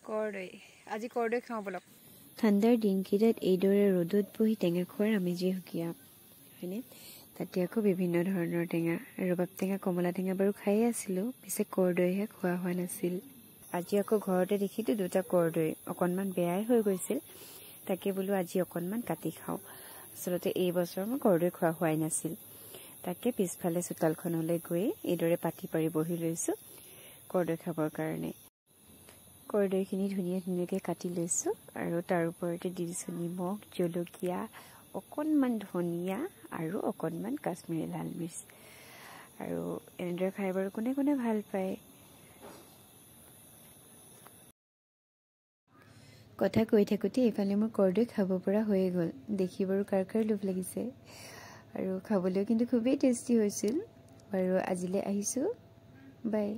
কৰদৈ আজি কৰদৈ খাওঁ বলক ঠাণ্ডাৰ দিনকেইটাত এইদৰে ৰ'দত বহি টেঙা খোৱাৰ আমেজেই সুকীয়া হয়নে তাতে আকৌ বিভিন্ন ধৰণৰ টেঙা ৰবাব টেঙা কমলা টেঙা বাৰু খায়ে আছিলোঁ পিছে কৰদৈহে খোৱা হোৱা নাছিল আজি আকৌ ঘৰতে দেখিলোঁ দুটা কৰদৈ অকণমান বেয়াই হৈ গৈছিল তাকে বোলো আজি অকণমান কাটি খাওঁ আচলতে এই বছৰ মই কৰদৈ খোৱা হোৱাই নাছিল তাকে পিছফালে চোতালখনলৈ গৈ এইদৰে পাতি পাৰি বহি লৈছোঁ কৰদৈ খাবৰ কাৰণে কৰদৈখিনি ধুনীয়াকৈ কাটি লৈছোঁ আৰু তাৰ ওপৰতে দি দিছোঁ নিমখ জলকীয়া অকণমান ধনিয়া আৰু অকণমান কাশ্মীৰী লাল মিৰ্চ আৰু এনেদৰে খাই বাৰু কোনে কোনে ভাল পায় কথা কৈ থাকোঁতে এইফালে মোৰ কৰদৈ খাব পৰা হৈয়ে গ'ল দেখি বাৰু কাৰ কাৰ লোভ লাগিছে আৰু খাবলৈও কিন্তু খুবেই টেষ্টি হৈছিল বাৰু আজিলৈ আহিছোঁ বাই